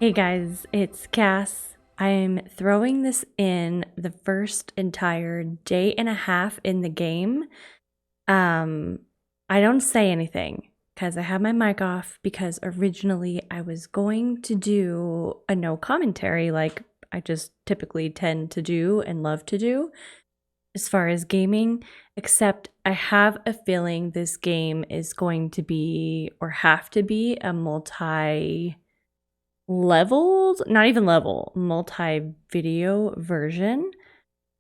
Hey guys, it's Cass. I'm throwing this in the first entire day and a half in the game. Um, I don't say anything because I have my mic off because originally I was going to do a no commentary like I just typically tend to do and love to do as far as gaming, except I have a feeling this game is going to be or have to be a multi leveled, not even level, multi video version.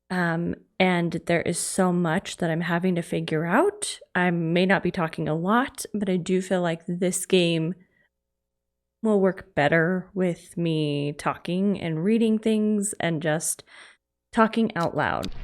And there is so much that I'm having to figure out. I may not be talking a lot, but I do feel like this game will work better with me talking and reading things and just talking out loud.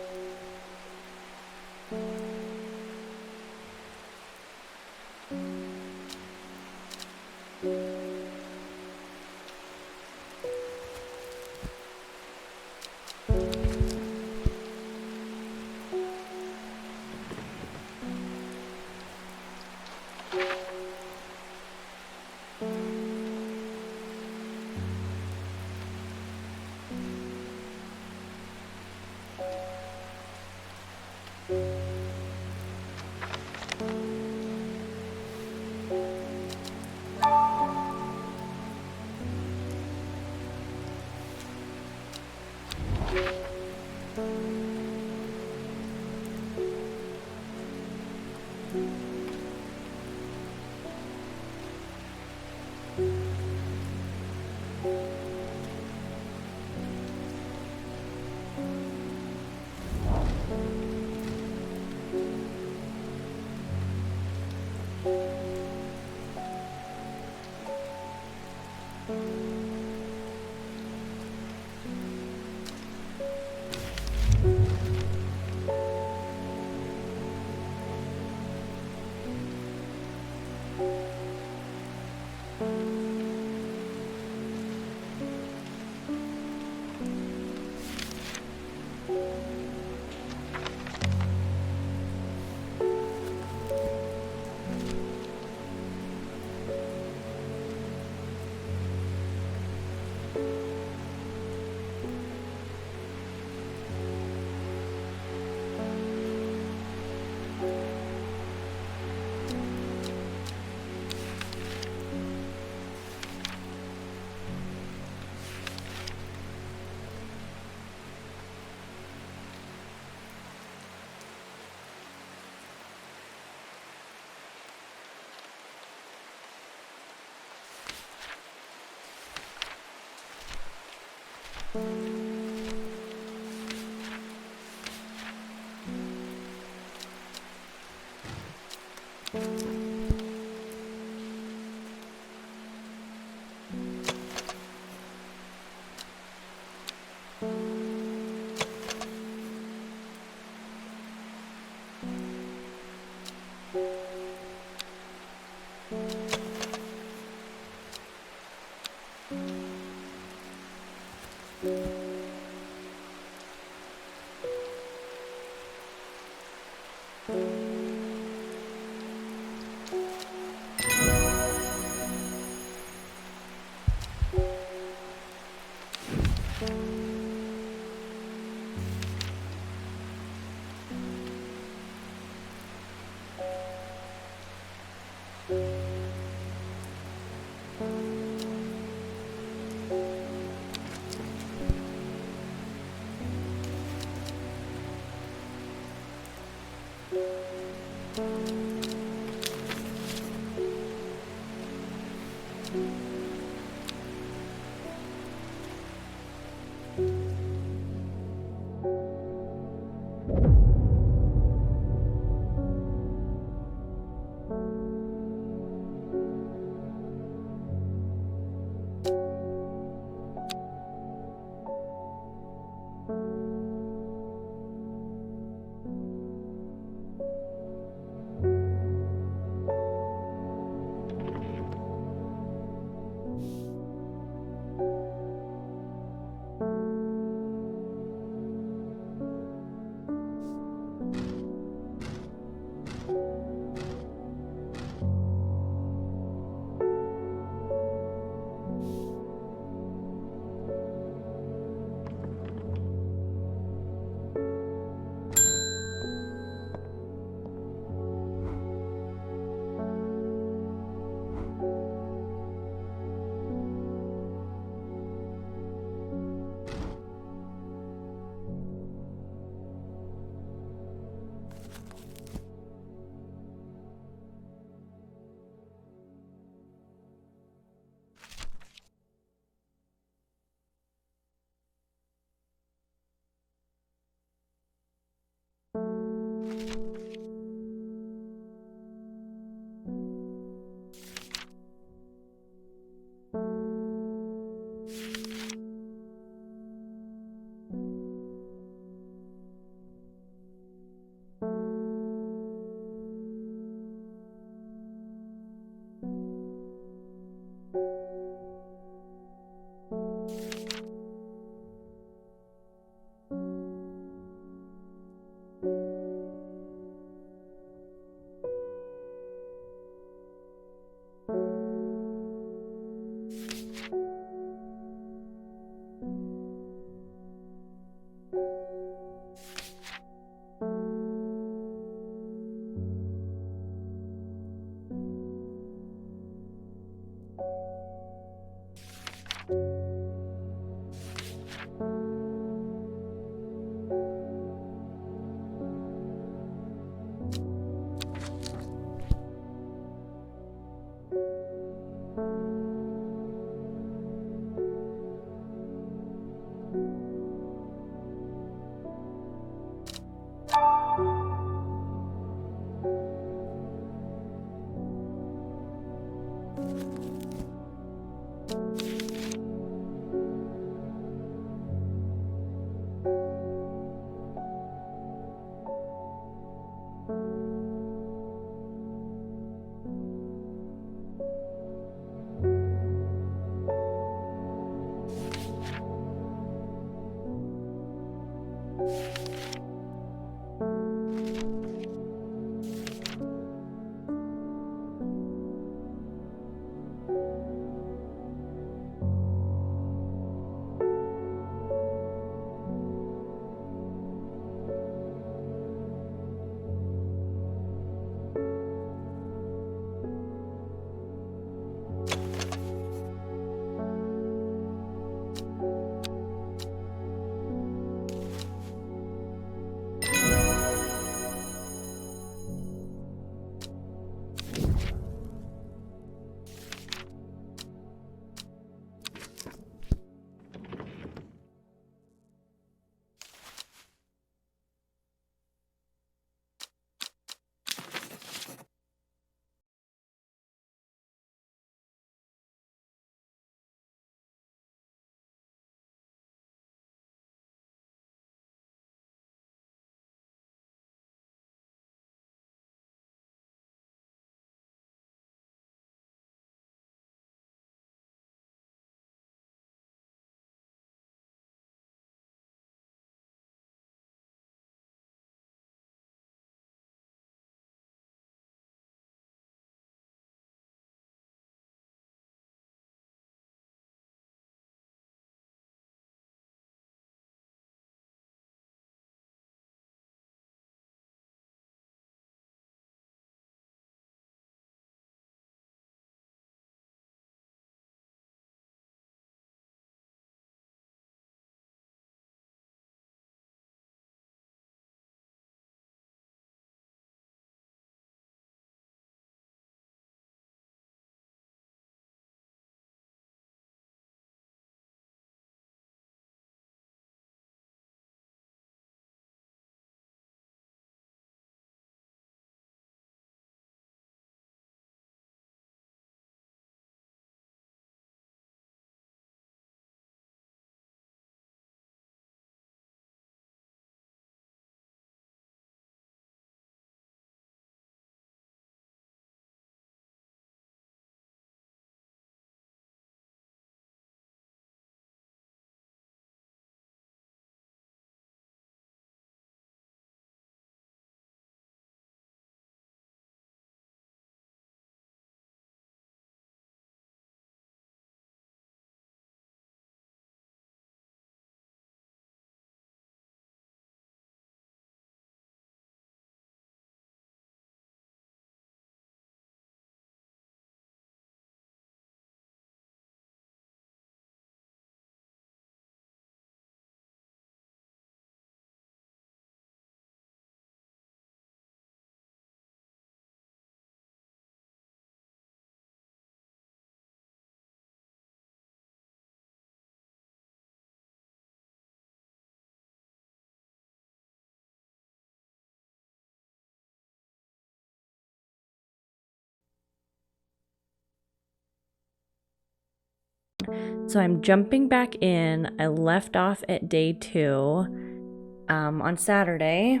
So I'm jumping back in. I left off at day 2 on Saturday.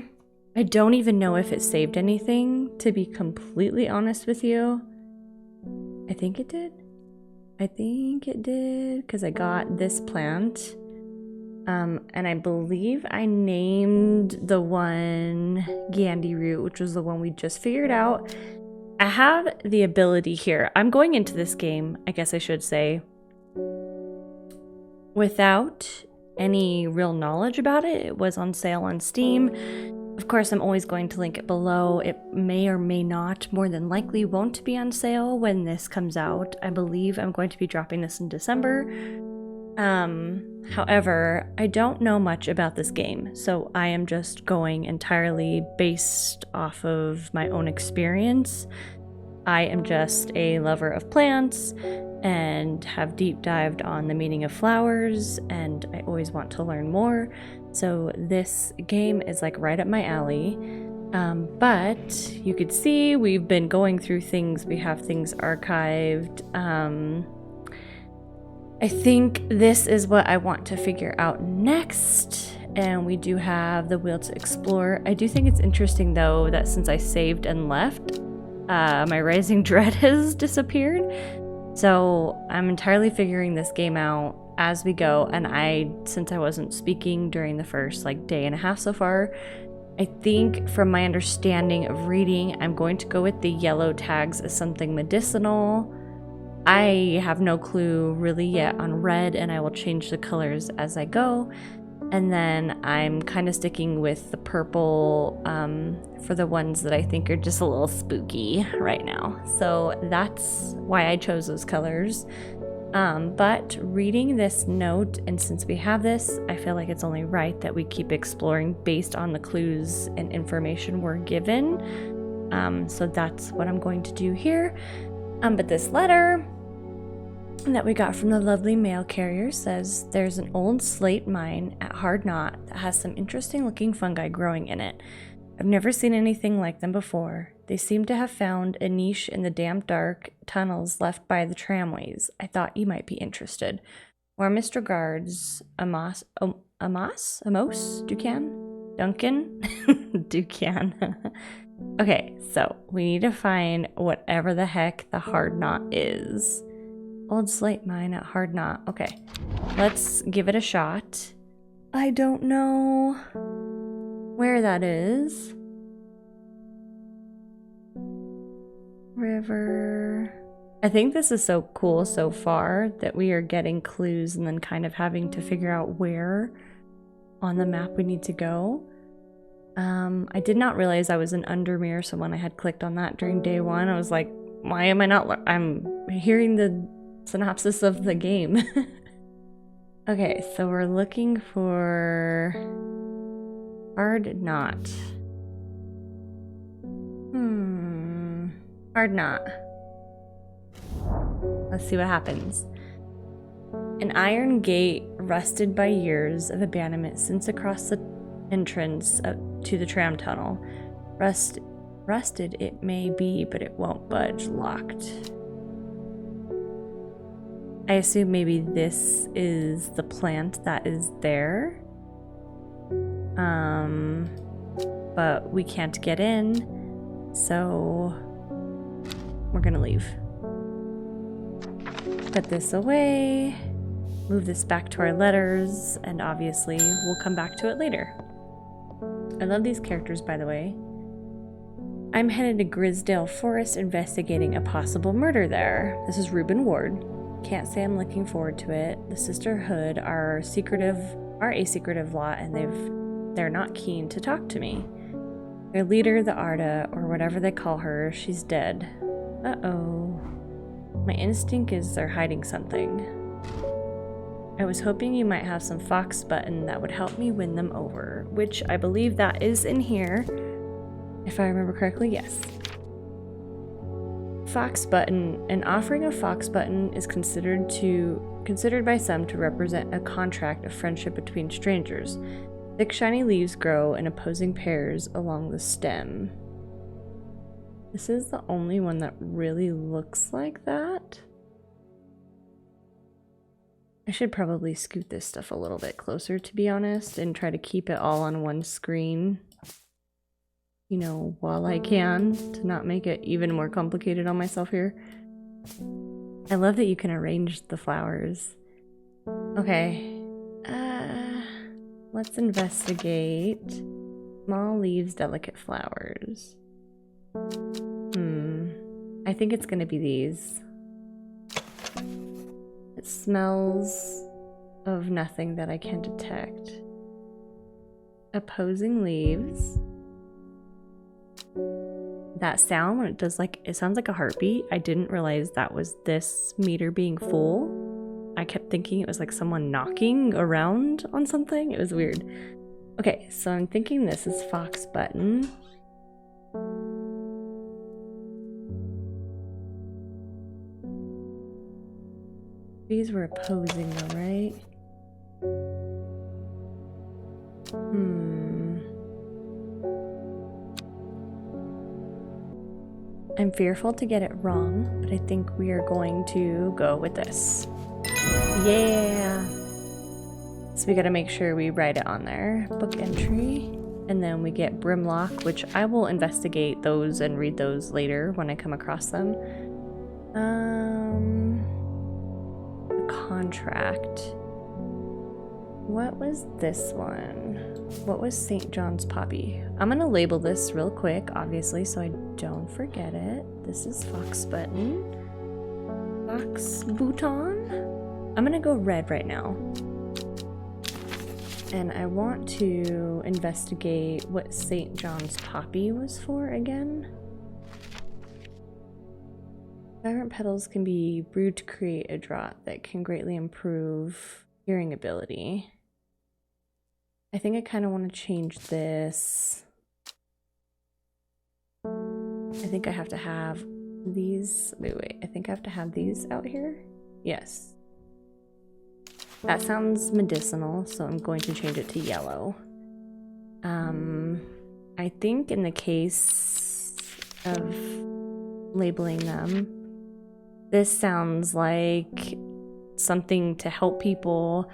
I don't even know if it saved anything, to be completely honest with you. I think it did. Because I got this plant. And I believe I named the one Gandhi root, which was the one we just figured out. I have the ability here. I'm going into this game, I guess I should say, without any real knowledge about it. It was on sale on Steam. Of course, I'm always going to link it below. It may or may not, more than likely won't be on sale when this comes out. I believe I'm going to be dropping this in December. However, I don't know much about this game, so I am just going entirely based off of my own experience. I am just a lover of plants and have deep dived on the meaning of flowers, and I always want to learn more. So this game is like right up my alley. But you could see we've been going through things. We have things archived. I think this is what I want to figure out next. And we do have the Will to Explore. I do think it's interesting though that since I saved and left, my Rising Dread has disappeared. So I'm entirely figuring this game out as we go. And since I wasn't speaking during the first day and a half so far, I think from my understanding of reading, I'm going to go with the yellow tags as something medicinal. I have no clue really yet on red, and I will change the colors as I go. And then I'm kind of sticking with the purple for the ones that I think are just a little spooky right now. So that's why I chose those colors. But reading this note, and since we have this, I feel like it's only right that we keep exploring based on the clues and information we're given. So that's what I'm going to do here. But this letter that we got from the lovely mail carrier says there's an old slate mine at Hard Knot that has some interesting looking fungi growing in it. I've never seen anything like them before. They seem to have found a niche in the damp, dark tunnels left by the tramways. I thought you might be interested. Warmest regards, Amos Ducan? Duncan? Ducan. Okay, so we need to find whatever the heck the Hard Knot is. Old slate mine at Hard Knot. Okay, let's give it a shot. I don't know where that is. River. I think this is so cool so far that we are getting clues and then kind of having to figure out where on the map we need to go. I did not realize I was in Undermere, so when I had clicked on that during day 1, I was like, why am I not? I'm hearing the synopsis of the game. Okay, so we're looking for Hard Knot. Hard Knot. Let's see what happens. An iron gate rusted by years of abandonment sits across the entrance to the tram tunnel. Rusted it may be, but it won't budge. Locked. I assume maybe this is the plant that is there. But we can't get in, so we're gonna leave. Put this away, move this back to our letters, and obviously we'll come back to it later. I love these characters, by the way. I'm headed to Grisdale Forest investigating a possible murder there. This is Reuben Ward. Can't say I'm looking forward to it. The Sisterhood are a secretive lot, and they're not keen to talk to me. Their leader, the Arda, or whatever they call her, she's dead. Uh-oh. My instinct is they're hiding something. I was hoping you might have some fox button that would help me win them over, which I believe that is in here. If I remember correctly, yes. Fox button. An offering of fox button is considered by some to represent a contract of friendship between strangers. Thick shiny leaves grow in opposing pairs along the stem. This is the only one that really looks like that. I should probably scoot this stuff a little bit closer, to be honest, and try to keep it all on one screen, you know, while I can, to not make it even more complicated on myself here. I love that you can arrange the flowers. Okay, let's investigate. Small leaves, delicate flowers. I think it's gonna be these. It smells of nothing that I can detect. Opposing leaves. That sound when it does, like, it sounds like a heartbeat. I didn't realize that was this meter being full. I kept thinking it was like someone knocking around on something. It was weird. Okay, so I'm thinking this is fox button. These were opposing though, right? I'm fearful to get it wrong, but I think we are going to go with this. Yeah! So we gotta make sure we write it on there. Book entry. And then we get Brimlock, which I will investigate those and read those later when I come across them. Contract. What was this one? What was St. John's Poppy? I'm gonna label this real quick, obviously, so I don't forget it. This is Fox Button. Fox Bouton. I'm gonna go red right now. And I want to investigate what St. John's Poppy was for again. Vibrant petals can be brewed to create a draught that can greatly improve hearing ability. I think I kind of want to change this. I think I have to have these. Wait. I think I have to have these out here. Yes. That sounds medicinal, so I'm going to change it to yellow. I think in the case of labeling them, this sounds like something to help people.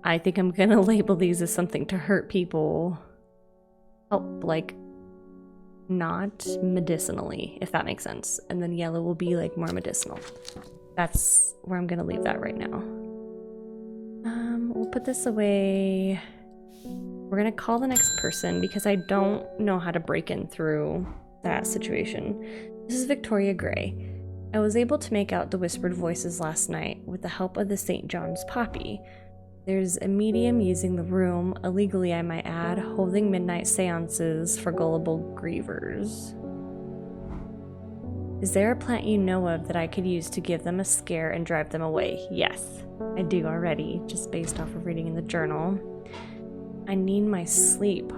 I think I'm gonna label these as something to hurt people. Help, like, not medicinally, if that makes sense. And then yellow will be like more medicinal. That's where I'm gonna leave that right now. We'll put this away. We're gonna call the next person because I don't know how to break in through that situation. This is Victoria Gray. I was able to make out the whispered voices last night with the help of the St. John's Poppy. There's a medium using the room, illegally I might add, holding midnight seances for gullible grievers. Is there a plant you know of that I could use to give them a scare and drive them away? Yes, I do already, just based off of reading in the journal. I need my sleep,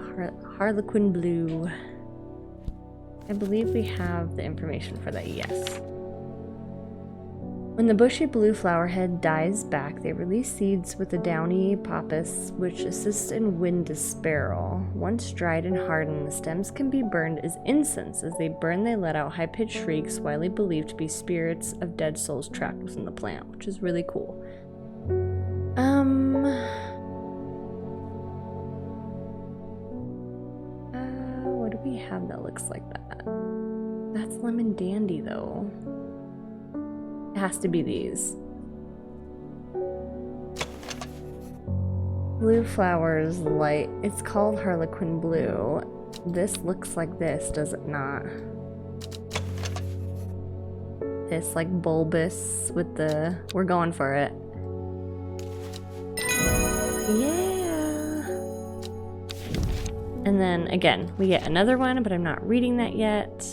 Harlequin Blue. I believe we have the information for that, yes. When the bushy blue flowerhead dies back, they release seeds with the downy pappus, which assists in wind dispersal. Once dried and hardened, the stems can be burned as incense. As they burn, they let out high-pitched shrieks, widely believed to be spirits of dead souls trapped within the plant, which is really cool. What do we have that looks like that? That's Lemon Dandy, though. It has to be these. Blue flowers, light. It's called Harlequin Blue. This looks like this, does it not? It's like bulbous with the... We're going for it. Yeah! And then, again, we get another one, but I'm not reading that yet.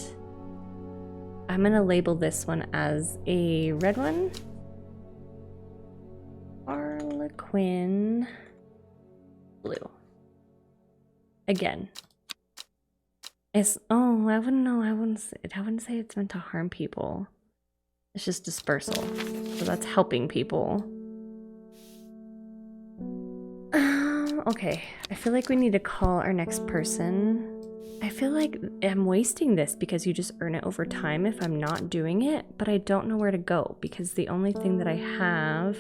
I'm gonna label this one as a red one. Harlequin Blue. Again. It's, oh, I wouldn't know. I wouldn't say it's meant to harm people. It's just dispersal. So that's helping people. Okay. I feel like we need to call our next person. I feel like I'm wasting this because you just earn it over time if I'm not doing it, but I don't know where to go because the only thing that I have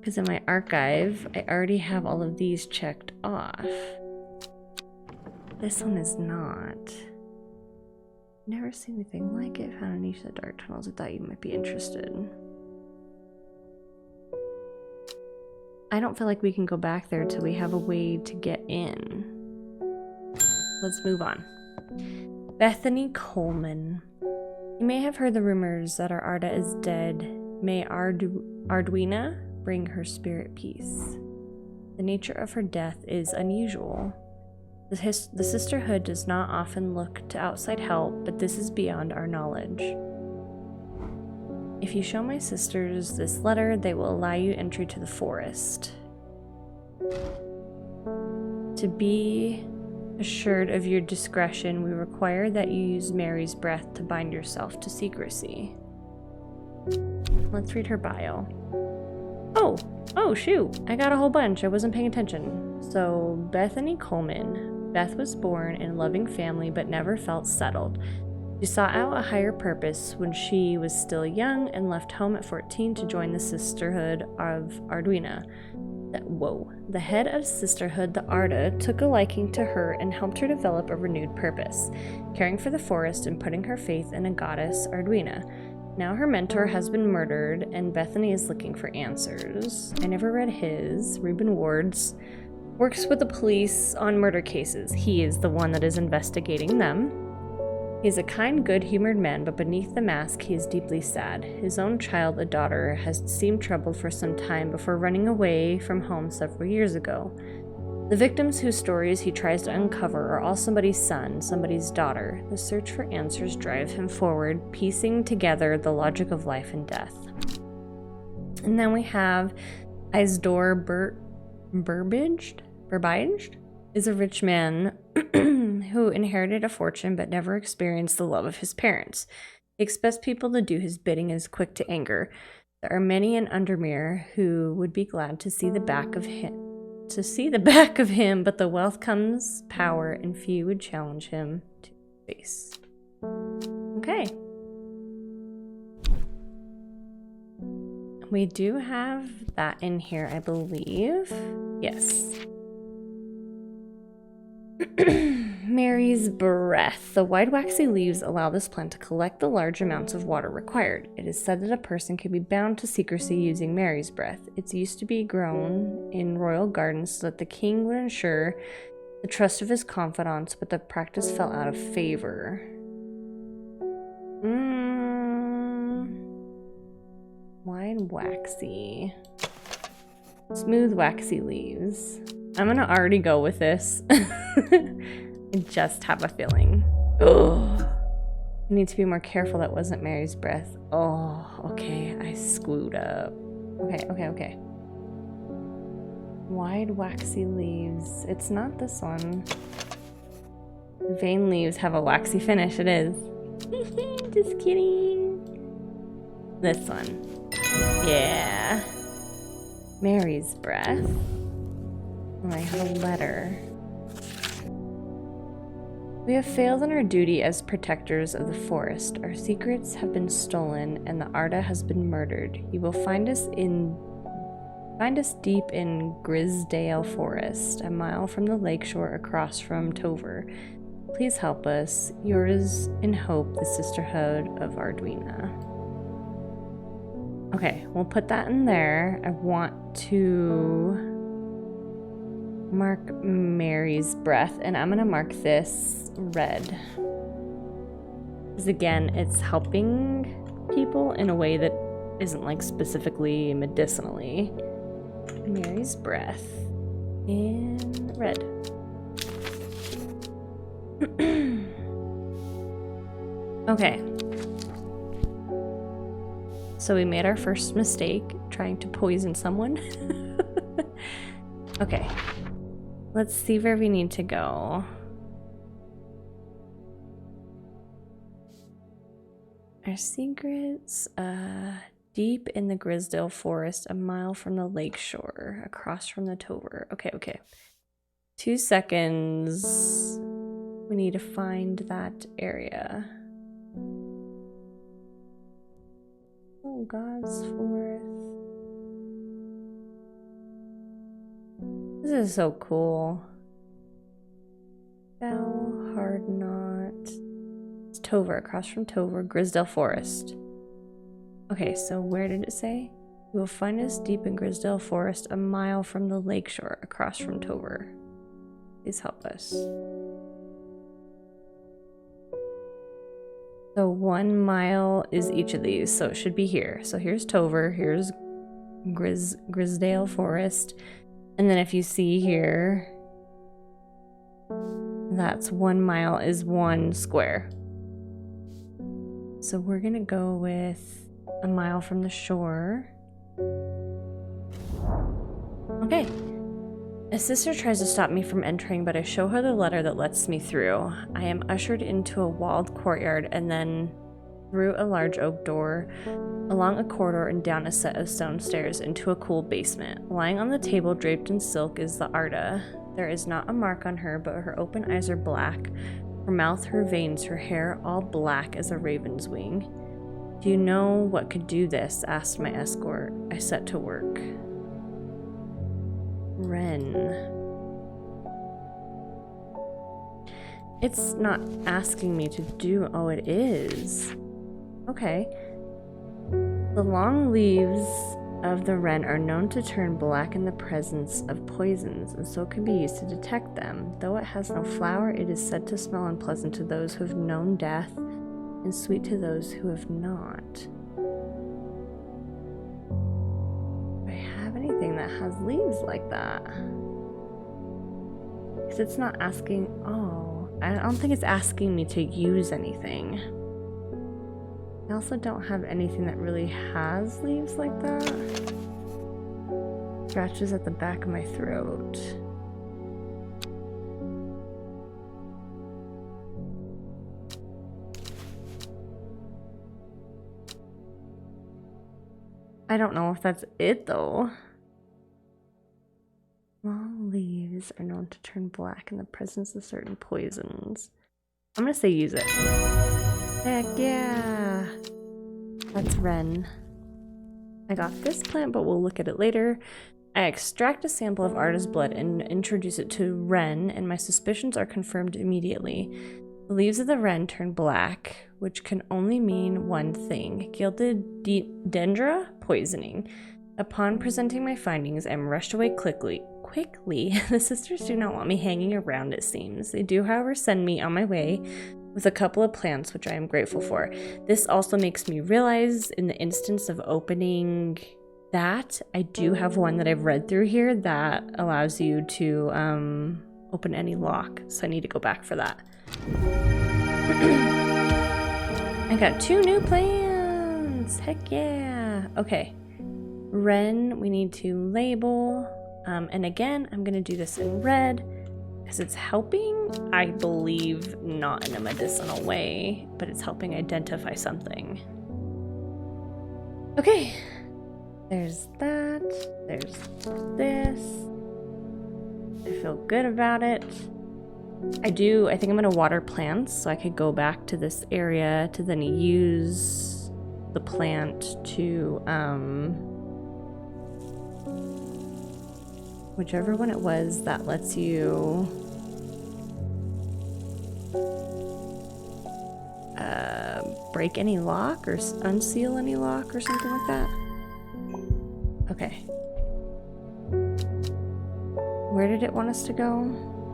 Because in my archive, I already have all of these checked off. This one is not. Never seen anything like it. Found a niche in the dark tunnels. I thought you might be interested. I don't feel like we can go back there till we have a way to get in. Let's move on. Bethany Coleman. You may have heard the rumors that our Arda is dead. May Arduina bring her spirit peace. The nature of her death is unusual. The sisterhood does not often look to outside help, but this is beyond our knowledge. If you show my sisters this letter, they will allow you entry to the forest. To be assured of your discretion, we require that you use Mary's breath to bind yourself to secrecy. Let's read her bio. Oh shoot, I got a whole bunch. I wasn't paying attention. So, Bethany Coleman. Beth was born in a loving family but never felt settled. She sought out a higher purpose when she was still young and left home at 14 to join the Sisterhood of Arduina. The head of Sisterhood, the Arda, took a liking to her and helped her develop a renewed purpose, caring for the forest and putting her faith in a goddess, Arduina. Now her mentor has been murdered and Bethany is looking for answers. I never read his. Reuben Ward's works with the police on murder cases. He is the one that is investigating them. He is a kind, good-humored man, but beneath the mask, he is deeply sad. His own child, a daughter, has seemed troubled for some time before running away from home several years ago. The victims whose stories he tries to uncover are all somebody's son, somebody's daughter. The search for answers drives him forward, piecing together the logic of life and death. And then we have Isidore Burbaged is a rich man who inherited a fortune but never experienced the love of his parents. He expects people to do his bidding and is quick to anger. There are many in Undermere who would be glad to see the back of him, but the wealth comes power, and few would challenge him to face. Okay. We do have that in here, I believe. Yes. Mary's breath. The wide waxy leaves allow this plant to collect the large amounts of water required. It is said that a person can be bound to secrecy using Mary's breath. It used to be grown in royal gardens so that the king would ensure the trust of his confidants, but the practice fell out of favor. Wide waxy. Smooth waxy leaves. I'm gonna already go with this. I just have a feeling. Ugh. I need to be more careful that wasn't Mary's breath. Oh, okay. I screwed up. Okay. Wide waxy leaves. It's not this one. Vein leaves have a waxy finish. It is. Just kidding. This one. Yeah. Mary's breath. And I have a letter. We have failed in our duty as protectors of the forest. Our secrets have been stolen and the Arda has been murdered. You will find us deep in Grisdale Forest, a mile from the lakeshore across from Tover. Please help us. Yours in hope, the Sisterhood of Arduina. Okay, we'll put that in there. I want to mark Mary's breath, and I'm gonna mark this red. Because again, it's helping people in a way that isn't like specifically medicinally. Mary's breath in red. Okay. So we made our first mistake trying to poison someone. Okay. Let's see where we need to go. Our secrets, deep in the Grisdale Forest, a mile from the lakeshore, across from the Tover. Okay. 2 seconds. We need to find that area. Oh, God's forest. This is so cool. Bell, Hard Knot. It's Tover, across from Tover, Grisdale Forest. Okay, so where did it say? You will find us deep in Grisdale Forest, a mile from the lakeshore, across from Tover. Please help us. So 1 mile is each of these, so it should be here. So here's Tover, here's Grisdale Forest, and then if you see here, that's 1 mile is 1 square. So we're gonna go with a mile from the shore. Okay. A sister tries to stop me from entering, but I show her the letter that lets me through. I am ushered into a walled courtyard and then through a large oak door, along a corridor and down a set of stone stairs into a cool basement. Lying on the table draped in silk is the Arda. There is not a mark on her, but her open eyes are black. Her mouth, her veins, her hair, all black as a raven's wing. Do you know what could do this? Asked my escort. I set to work. Wren. It's not asking me to do. Oh, it is. Okay. The long leaves of the wren are known to turn black in the presence of poisons, and so can be used to detect them. Though it has no flower, it is said to smell unpleasant to those who have known death, and sweet to those who have not. Do I have anything that has leaves like that? Because it's not asking. Oh, I don't think it's asking me to use anything. I also don't have anything that really has leaves like that. Scratches at the back of my throat. I don't know if that's it though. Long leaves are known to turn black in the presence of certain poisons. I'm gonna say use it. Heck yeah! That's wren. I got this plant, but we'll look at it later. I extract a sample of Arda's blood and introduce it to wren, and my suspicions are confirmed immediately. The leaves of the wren turn black, which can only mean one thing: gilded dendra poisoning. Upon presenting my findings, I'm rushed away quickly. The sisters do not want me hanging around, it seems. They do, however, send me on my way with a couple of plants, which I am grateful for. This also makes me realize, in the instance of opening that, I do have one that I've read through here that allows you to open any lock, so I need to go back for that. I got 2 new plants! Heck yeah! Okay. Wren, we need to label. And again, I'm gonna do this in red because it's helping, I believe, not in a medicinal way, but it's helping identify something. Okay, there's that, there's this. I feel good about it. I think I'm gonna water plants so I could go back to this area to then use the plant to, whichever one it was that lets you break any lock or unseal any lock or something like that. Okay. Where did it want us to go?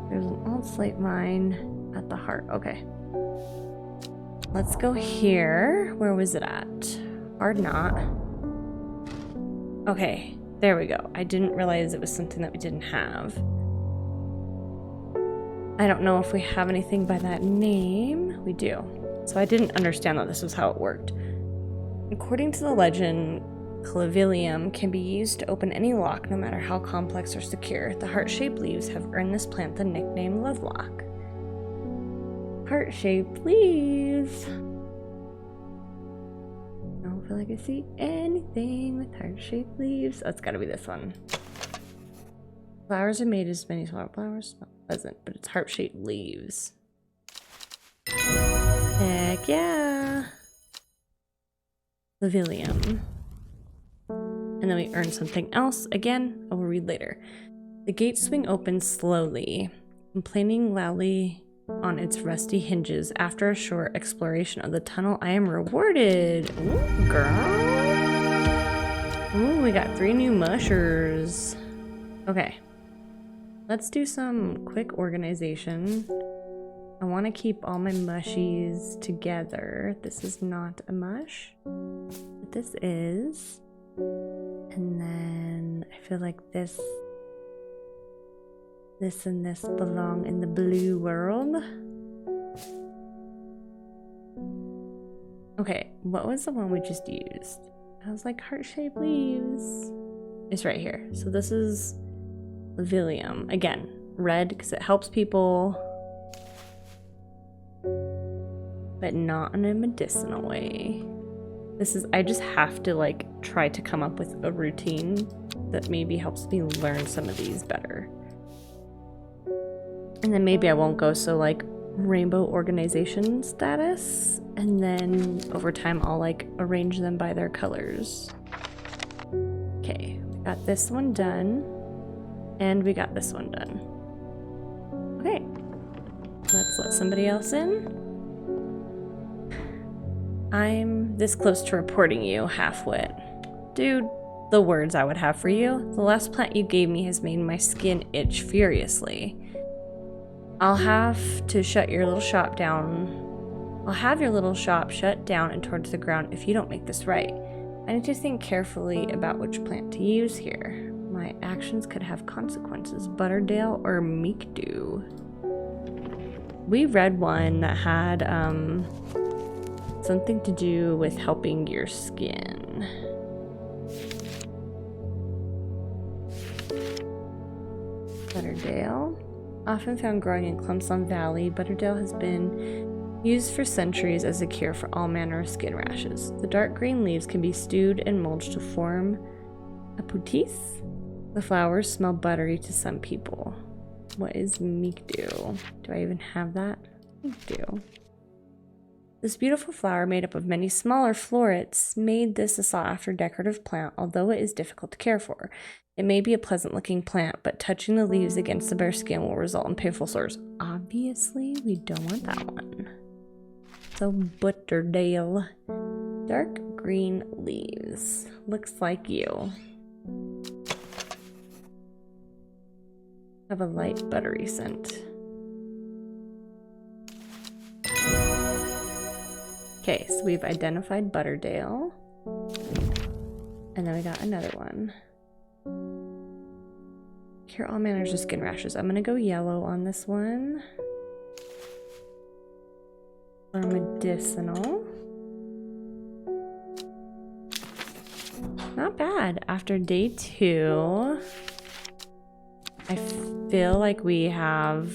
There's an old slate mine at the heart. Okay. Let's go here. Where was it at? Hard knot. Okay. There we go. I didn't realize it was something that we didn't have. I don't know if we have anything by that name. We do. So I didn't understand that this was how it worked. According to the legend, clavilium can be used to open any lock, no matter how complex or secure. The heart-shaped leaves have earned this plant the nickname Lovelock. Heart-shaped leaves. I don't feel like I see anything with heart-shaped leaves. Oh, it's gotta be this one. Flowers are made as many smaller flowers. Not pleasant, but it's heart-shaped leaves. Heck yeah! Lavilium. And then we earn something else. Again, I will read later. The gates swing open slowly, complaining loudly on its rusty hinges. After a short exploration of the tunnel, I am rewarded. Ooh, girl. Ooh, we got 3 new mushers. Okay. Let's do some quick organization. I want to keep all my mushies together. This is not a mush, but this is. And then I feel like this and this belong in the blue world. Okay, what was the one we just used? I was like heart-shaped leaves. It's right here. So this is Levilium. Again, red because it helps people, but not in a medicinal way. This is, I just have to like try to come up with a routine that maybe helps me learn some of these better. And then maybe I won't go so like rainbow organization status, and then over time I'll like arrange them by their colors. Okay, we got this one done, and we got this one done. Okay, let's let somebody else in. I'm this close to reporting you, half-wit. Dude, the words I would have for you. The last plant you gave me has made my skin itch furiously. I'll have to shut your little shop down. I'll have your little shop shut down and torn to the ground if you don't make this right. I need to think carefully about which plant to use here. My actions could have consequences. Butterdale or Meekdew. We read one that had something to do with helping your skin. Butterdale. Often found growing in clumps on valley, Butterdale has been used for centuries as a cure for all manner of skin rashes. The dark green leaves can be stewed and mulched to form a poultice. The flowers smell buttery to some people. What is Meekdew? Do I even have that? Meekdew. This beautiful flower, made up of many smaller florets, made this a sought-after decorative plant, although it is difficult to care for. It may be a pleasant-looking plant, but touching the leaves against the bare skin will result in painful sores. Obviously, we don't want that one. So, Butterdale. Dark green leaves. Looks like you. Have a light buttery scent. Okay, so we've identified Butterdale. And then we got another one. Cure all manners of skin rashes. I'm gonna go yellow on this one. Or medicinal. Not bad. After day 2, I feel like we have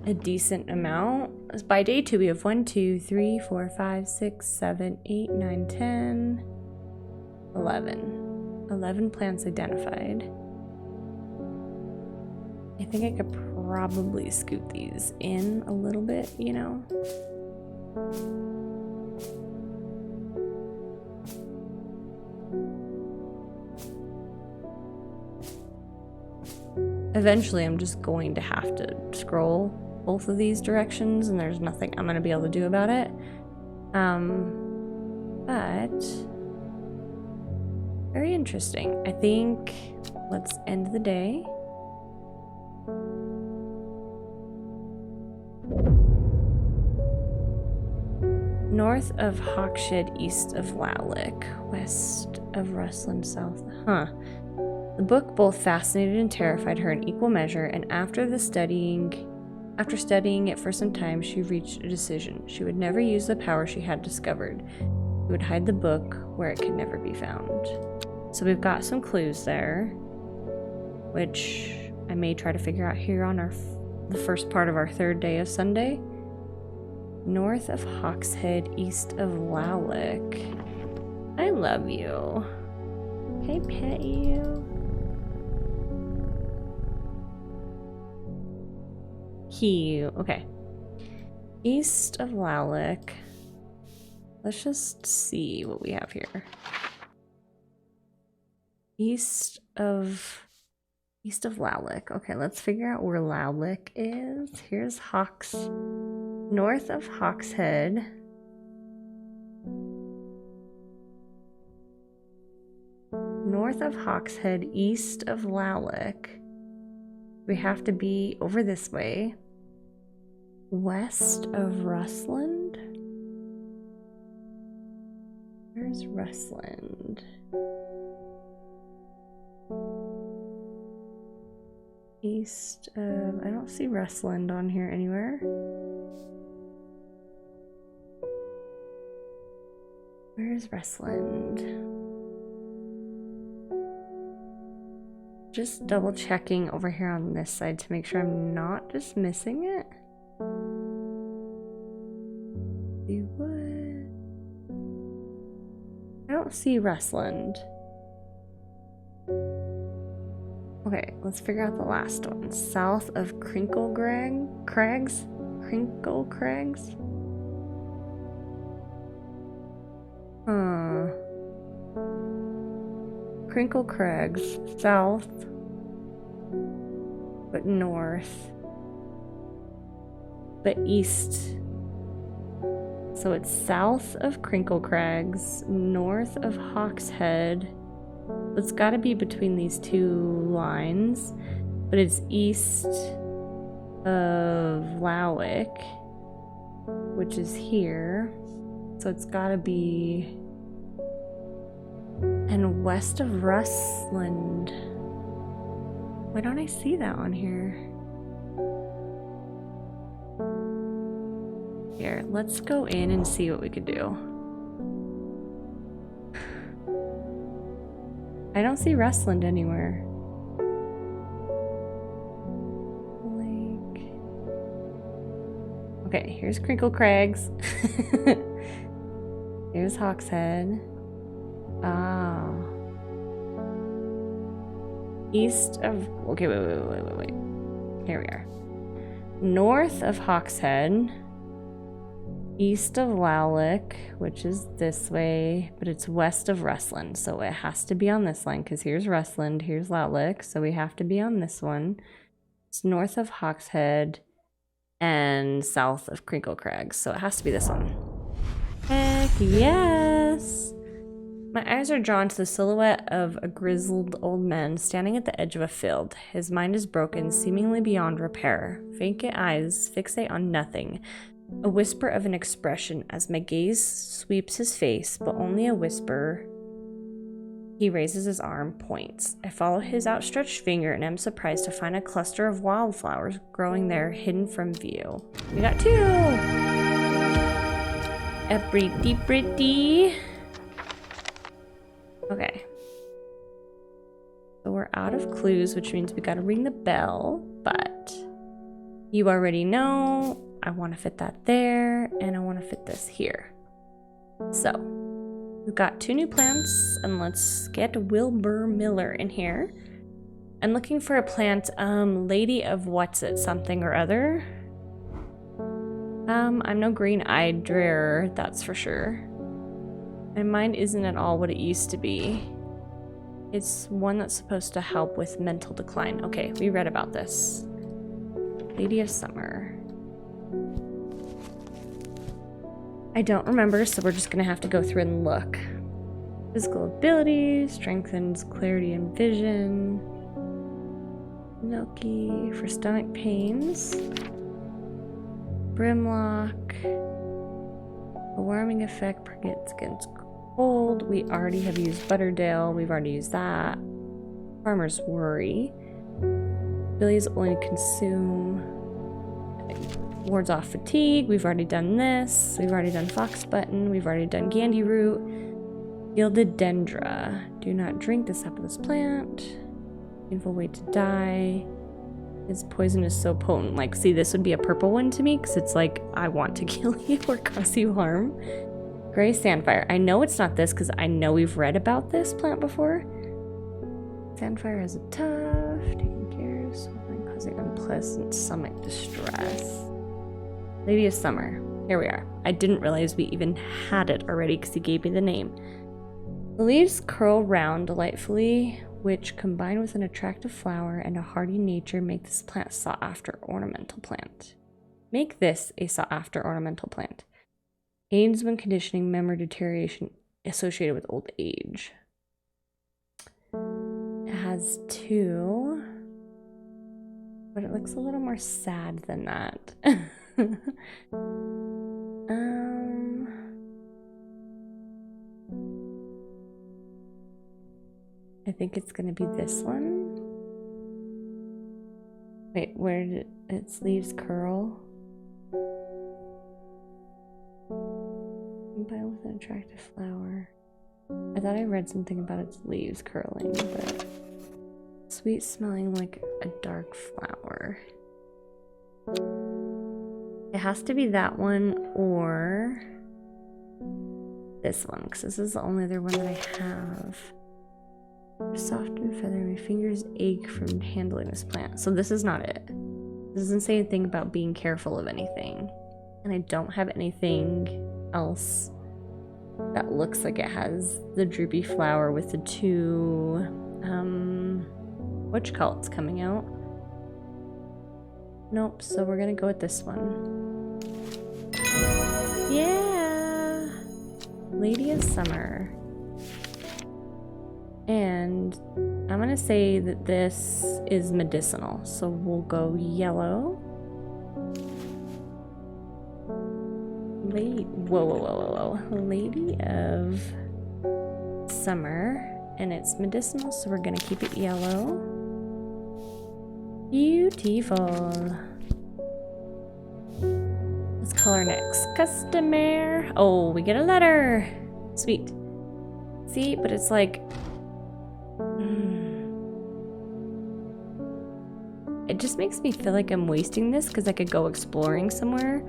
a decent amount. By day 2, we have 1, 2, 3, 4, 5, 6, 7, 8, 9, 10, 11. 11 plants identified. I think I could probably scoot these in a little bit, you know? Eventually, I'm just going to have to scroll both of these directions, and there's nothing I'm going to be able to do about it. But very interesting. I think let's end the day. North of Hawkshead, east of Lowlick, west of Rusland, south. Huh. The book both fascinated and terrified her in equal measure, and after studying it for some time, she reached a decision. She would never use the power she had discovered. She would hide the book where it could never be found. So we've got some clues there, which I may try to figure out here on the first part of our 3rd day of Sunday. North of Hawkshead, east of Lowlick. I love you. Can I pet you? Cute. Okay. East of Lowlick. Let's just see what we have here. East of East of Lowlick. Okay, let's figure out where Lowlick is. Here's Hawks. North of Hawkshead. North of Hawkshead, east of Lowlick. We have to be over this way. West of Rustland? Where's Rustland? East of... I don't see Rustland on here anywhere. Where's Rustland? Just double checking over here on this side to make sure I'm not just missing it. See what? I don't see Rustland. Okay, let's figure out the last one. South of Crags? Crinkle Crags? Crinkle Crags, south, but north, but east. So it's south of Crinkle Crags, north of Hawkshead. It's got to be between these two lines, but it's east of Lowick, which is here. So it's got to be... And west of Rustland. Why don't I see that on here? Here, let's go in and see what we could do. I don't see Rustland anywhere. Like... Okay, here's Crinkle Crags. Here's Hawkshead. Ah. East of... Okay, wait. Here we are. North of Hawkshead. East of Lowlick, which is this way, but it's west of Rustland. So it has to be on this line, because here's Rustland, here's Lowlick. So we have to be on this one. It's north of Hawkshead and south of Crinkle Crags. So it has to be this one. Heck yes! My eyes are drawn to the silhouette of a grizzled old man standing at the edge of a field. His mind is broken, seemingly beyond repair. Vacant eyes fixate on nothing. A whisper of an expression as my gaze sweeps his face, but only a whisper. He raises his arm, points. I follow his outstretched finger and am surprised to find a cluster of wildflowers growing there, hidden from view. We got two! A pretty. Okay. So we're out of clues, which means we gotta ring the bell, but you already know I want to fit that there, and I want to fit this here. So we've got two new plants, and let's get Wilbur Miller in here. I'm looking for a plant, Lady of What's It, something or other. I'm no green-eyed drearer, that's for sure. My mind isn't at all what it used to be. It's one that's supposed to help with mental decline. Okay, we read about this. Lady of Summer. I don't remember, so we're just gonna have to go through and look. Physical ability, strengthens clarity and vision. Milky for stomach pains. Brimlock. A warming effect protects against cold. We already have used Butterdale. We've already used that. Farmer's Worry. Abilities only consume. Wards off fatigue. We've already done this. We've already done Fox Button. We've already done Gandy Root. Gilded Dendra. Do not drink the sap of this plant. Painful way to die. Its poison is so potent. Like, see, this would be a purple one to me because it's like, I want to kill you or cause you harm. Gray Sandfire. I know it's not this because I know we've read about this plant before. Sandfire has a tough, taking care of something causing unpleasant stomach distress. Lady of Summer. Here we are. I didn't realize we even had it already because he gave me the name. The leaves curl round delightfully, which, combined with an attractive flower and a hardy nature, make this plant a sought-after ornamental plant. Make this a sought-after ornamental plant. Aids when conditioning memory deterioration associated with old age. It has 2, but it looks a little more sad than that. I think it's gonna be this one. Wait, where did its leaves curl? Combined with an attractive flower. I thought I read something about its leaves curling, but sweet smelling like a dark flower. It has to be that one or this one, because this is the only other one that I have. Soft and feathery, my fingers ache from handling this plant. So this is not it. This doesn't say anything about being careful of anything. And I don't have anything else that looks like it has the droopy flower with the 2 witch cults coming out. Nope, so we're gonna go with this one. Yeah! Lady of Summer. And I'm gonna say that this is medicinal, so we'll go yellow. Whoa. Lady of Summer, and it's medicinal, so we're gonna keep it yellow. Beautiful. Let's color next. Customer. Oh, we get a letter. Sweet. See, but it's like... It just makes me feel like I'm wasting this because I could go exploring somewhere,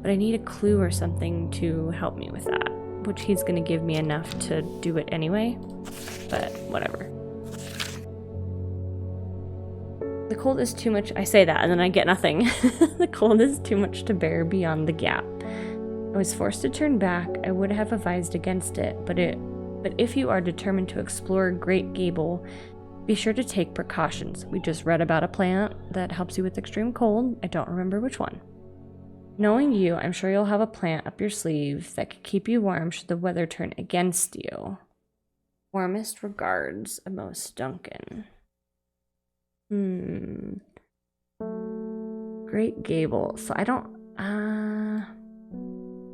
but I need a clue or something to help me with that, which he's going to give me enough to do it anyway, but whatever. The cold is too much. I say that and then I get nothing. The cold is too much to bear beyond the gap. I was forced to turn back. I would have advised against it, but if you are determined to explore Great Gable, be sure to take precautions. We just read about a plant that helps you with extreme cold. I don't remember which one. Knowing you, I'm sure you'll have a plant up your sleeve that could keep you warm should the weather turn against you. Warmest regards, Amos Duncan. Great Gable. So I don't...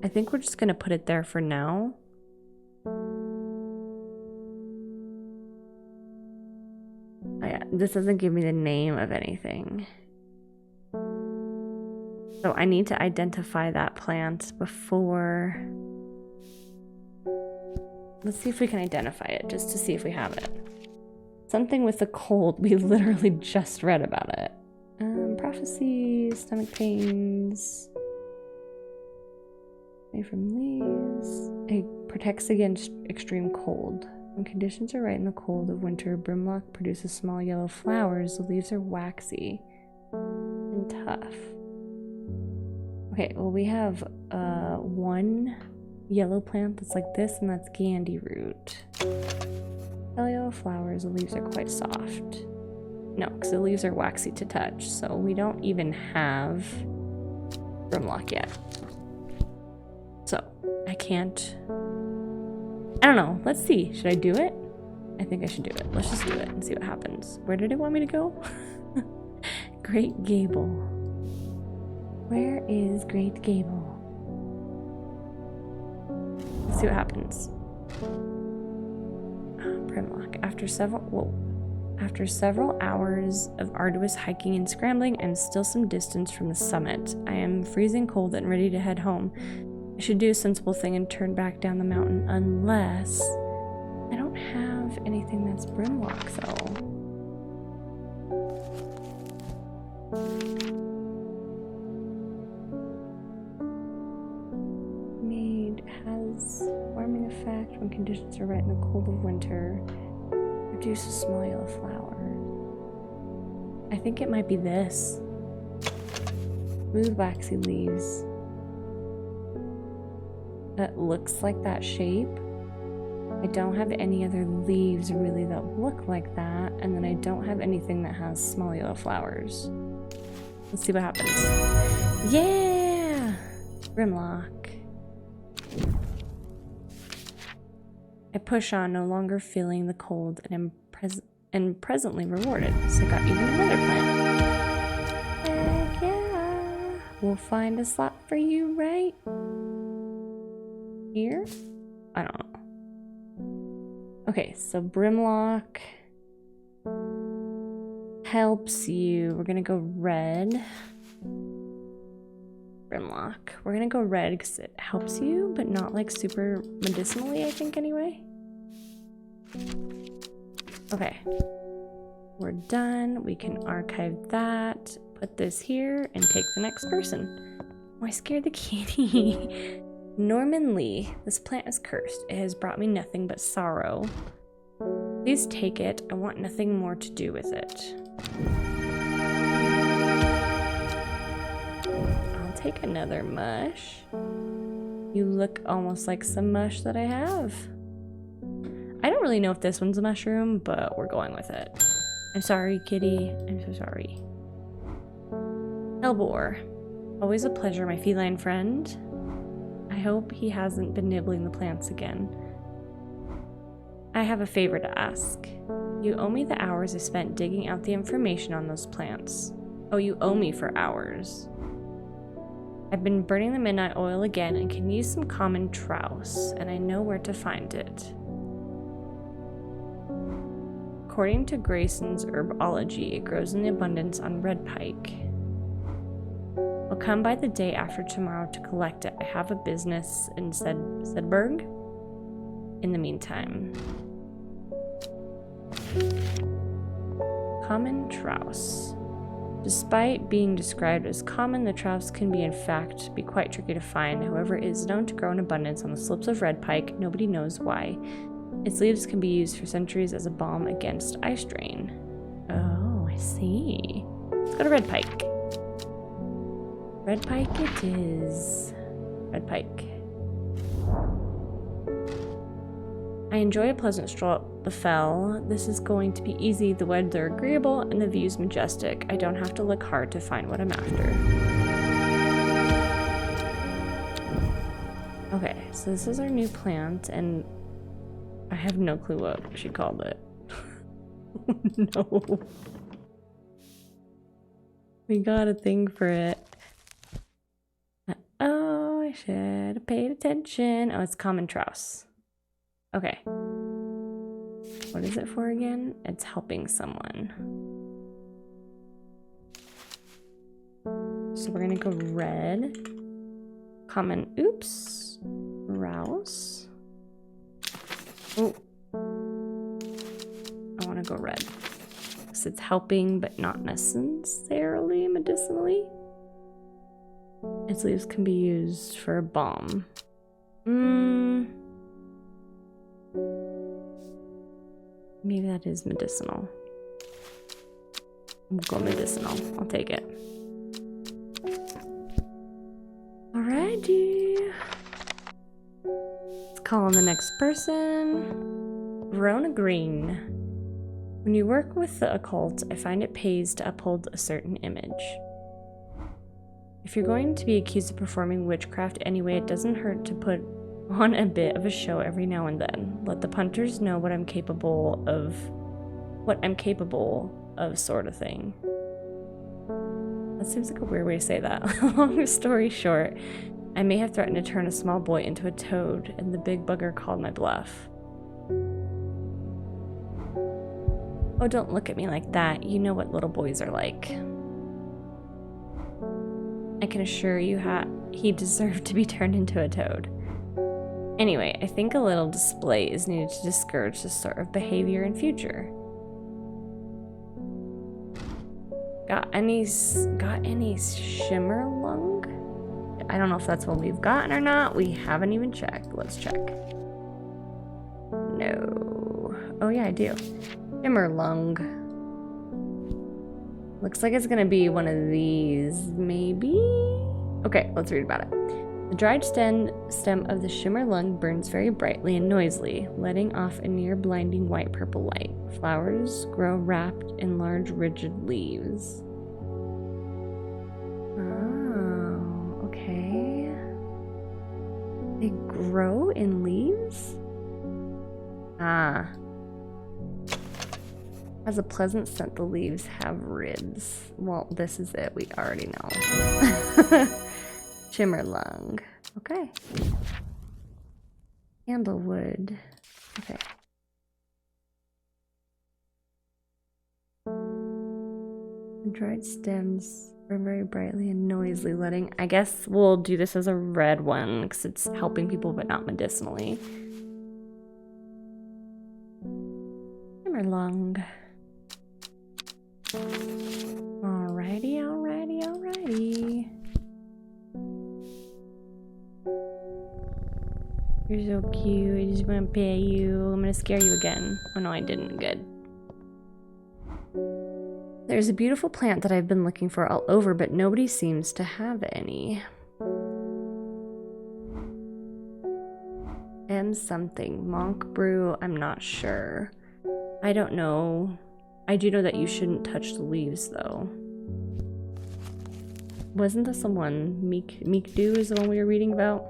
I think we're just gonna put it there for now. This doesn't give me the name of anything. So I need to identify that plant before... Let's see if we can identify it, just to see if we have it. Something with the cold. We literally just read about it. Prophecies, stomach pains. Made from leaves. It protects against extreme cold. When conditions are right in the cold of winter, brimlock produces small yellow flowers. The leaves are waxy and tough. Okay, well we have one yellow plant that's like this, and that's Gandy root. Pale yellow flowers, the leaves are quite soft. No, because the leaves are waxy to touch, so we don't even have brimlock yet. So, I can't... I don't know. Let's see. Should I do it? I think I should do it. Let's just do it and see what happens. Where did it want me to go? Great Gable. Where is Great Gable? Let's see what happens. Brimlock. After several hours of arduous hiking and scrambling, I'm still some distance from the summit. I am freezing cold and ready to head home. I should do a sensible thing and turn back down the mountain, unless I don't have anything that's brimlock, though. Made has warming effect when conditions are right in the cold of winter. Produce a small yellow flower. I think it might be this. Smooth waxy leaves. That looks like that shape. I don't have any other leaves really that look like that, and then I don't have anything that has small yellow flowers. Let's see what happens. Yeah! Grimlock. I push on, no longer feeling the cold, and am presently rewarded. So I got even another plant. Heck yeah! We'll find a slot for you right here? I don't know. Okay, so Brimlock helps you. We're gonna go red. Brimlock. We're gonna go red because it helps you, but not like super medicinally, I think, anyway. Okay. We're done. We can archive that, put this here, and take the next person. Oh, I scared the kitty. Norman Lee. This plant is cursed. It has brought me nothing but sorrow. Please take it. I want nothing more to do with it. I'll take another mush. You look almost like some mush that I have. I don't really know if this one's a mushroom, but we're going with it. I'm sorry, kitty. I'm so sorry. Hellbore. Always a pleasure, my feline friend. I hope he hasn't been nibbling the plants again. I have a favor to ask. You owe me the hours I spent digging out the information on those plants. Oh, you owe me for hours. I've been burning the midnight oil again and can use some common trowse, and I know where to find it. According to Grayson's herbology, it grows in abundance on red pike. I'll come by the day after tomorrow to collect it. I have a business in Sedberg. In the meantime. Common trowse. Despite being described as common, the trowse can be in fact be quite tricky to find. However, it is known to grow in abundance on the slopes of red pike. Nobody knows why. Its leaves can be used for centuries as a balm against eye strain. Oh, I see. Let's go to red pike. Red pike it is. Red pike. I enjoy a pleasant stroll up the fell. This is going to be easy. The weather agreeable and the view's majestic. I don't have to look hard to find what I'm after. Okay, so this is our new plant, and I have no clue what she called it. No. We got a thing for it. Oh, I should have paid attention. Oh, it's common trowse. Okay. What is it for again? It's helping someone. So we're gonna go red. Common, oops. Rouse. Oh. I wanna go red. Because it's helping, but not necessarily medicinally. Its leaves can be used for a balm. Maybe that is medicinal. We'll go medicinal. I'll take it. Alrighty. Let's call on the next person. Verona Green. When you work with the occult, I find it pays to uphold a certain image. If you're going to be accused of performing witchcraft anyway, it doesn't hurt to put on a bit of a show every now and then. Let the punters know what I'm capable of, sort of thing. That seems like a weird way to say that. Long story short, I may have threatened to turn a small boy into a toad, and the big bugger called my bluff. Oh, don't look at me like that. You know what little boys are like. I can assure you he deserved to be turned into a toad. Anyway, I think a little display is needed to discourage this sort of behavior in future. Got any shimmer lung? I don't know if that's what we've gotten or not. We haven't even checked. Let's check. No. Oh yeah, I do. Shimmer lung. Looks like it's gonna be one of these, maybe? Okay, let's read about it. The The dried stem of the shimmer lung burns very brightly and noisily, letting off a near blinding white-purple light. Flowers grow wrapped in large, rigid leaves. Oh, okay. They grow in leaves? Ah. Has a pleasant scent, the leaves have ribs. Well, this is it. We already know. Shimmer lung. Okay. Candlewood. Okay. The dried stems are very brightly and noisily letting. I guess we'll do this as a red one because it's helping people but not medicinally. Shimmer lung. Alrighty, alrighty, alrighty. You're so cute. I just want to pet you. I'm gonna scare you again. Oh no, I didn't. Good. There's a beautiful plant that I've been looking for all over, but nobody seems to have any. M something. Monk brew. I'm not sure. I don't know. I do know that you shouldn't touch the leaves, though. Wasn't this the one? Meek Dew is the one we were reading about?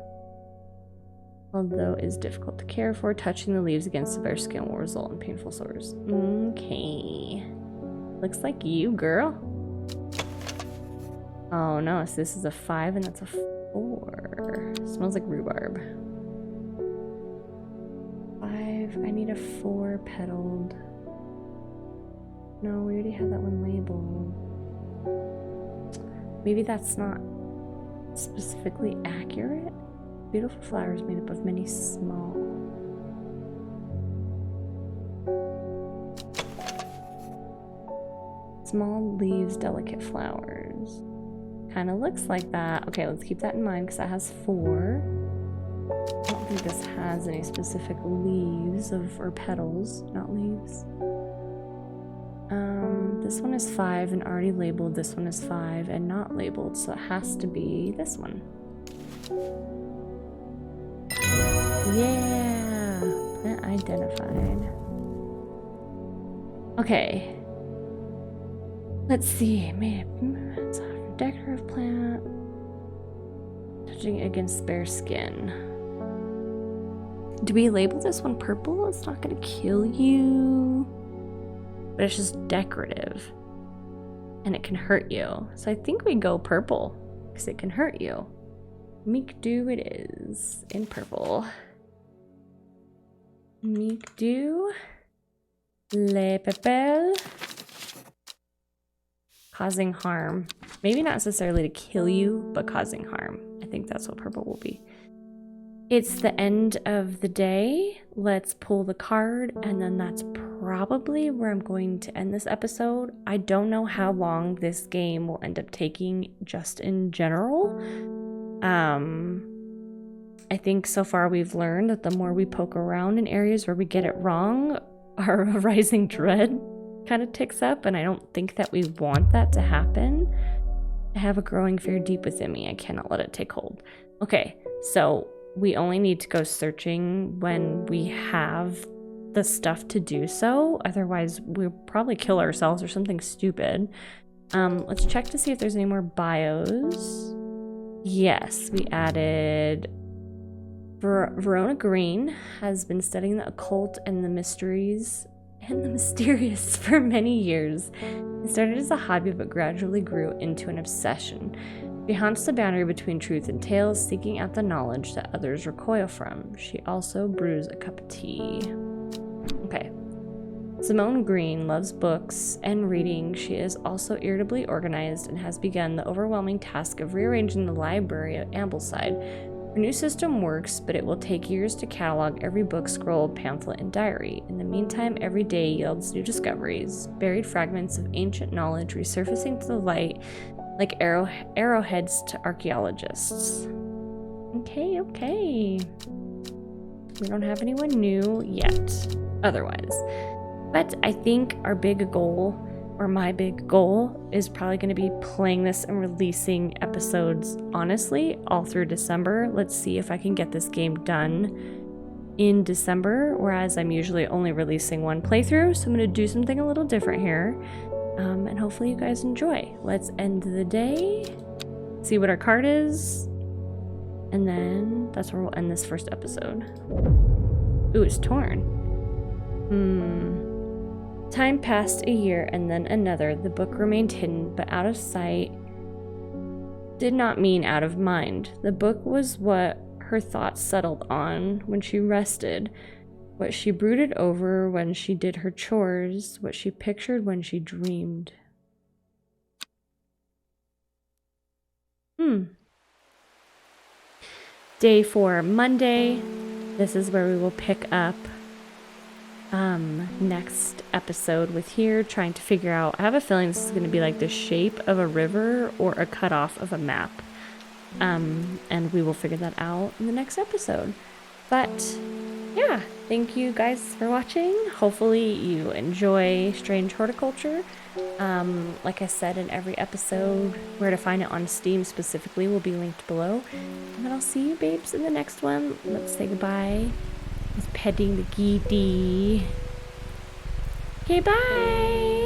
Although it is difficult to care for, touching the leaves against the bare skin will result in painful sores. Okay. Looks like you, girl. Oh no, so this is a 5 and that's a 4. Smells like rhubarb. 5, I need a 4 petaled. No, we already have that one labeled. Maybe that's not specifically accurate. Beautiful flowers made up of many small. Small leaves, delicate flowers. Kind of looks like that. Okay, let's keep that in mind because that has 4. I don't think this has any specific leaves or petals, not leaves. This one is 5 and already labeled. This one is 5 and not labeled, so it has to be this one. Yeah, plant identified. Okay. Let's see. It's a decorative plant. Touching it against bare skin. Do we label this one purple? It's not gonna kill you. But it's just decorative. And it can hurt you. So I think we go purple. Because it can hurt you. Meek Dew it is. In purple. Meek Dew. Le Pepel. Causing harm. Maybe not necessarily to kill you, but causing harm. I think that's what purple will be. It's the end of the day. Let's pull the card, and then that's probably where I'm going to end this episode. I don't know how long this game will end up taking just in general. I think so far we've learned that the more we poke around in areas where we get it wrong, our rising dread kind of ticks up, and I don't think that we want that to happen. I have a growing fear deep within me. I cannot let it take hold. Okay, so we only need to go searching when we have the stuff to do so. Otherwise, we'll probably kill ourselves or something stupid. Let's check to see if there's any more bios. Yes, we added... Verona Green has been studying the occult and the mysteries and the mysterious for many years. It started as a hobby but gradually grew into an obsession. She haunts the boundary between truth and tales, seeking out the knowledge that others recoil from. She also brews a cup of tea. Okay. Simone Green loves books and reading. She is also irritably organized and has begun the overwhelming task of rearranging the library at Ambleside. Her new system works, but it will take years to catalog every book, scroll, pamphlet, and diary. In the meantime, every day yields new discoveries, buried fragments of ancient knowledge resurfacing to the light like arrowheads to archaeologists. Okay. We don't have anyone new yet, otherwise. But I think our big goal or my big goal is probably going to be playing this and releasing episodes, honestly, all through December. Let's see if I can get this game done in December, whereas I'm usually only releasing one playthrough, so I'm going to do something a little different here, and hopefully you guys enjoy. Let's end the day, see what our card is, and then that's where we'll end this first episode. Ooh, it's torn. Time passed a year and then another. The book remained hidden, but out of sight did not mean out of mind. The book was what her thoughts settled on when she rested, what she brooded over when she did her chores, what she pictured when she dreamed. Day 4, Monday. This is where we will pick up next episode with here, trying to figure out, I have a feeling this is going to be like the shape of a river or a cutoff of a map. And we will figure that out in the next episode. But yeah, thank you guys for watching. Hopefully you enjoy Strange Horticulture. Like I said in every episode, where to find it on Steam specifically will be linked below. And then I'll see you babes in the next one. Let's say goodbye. He's petting the kitty. Okay, bye!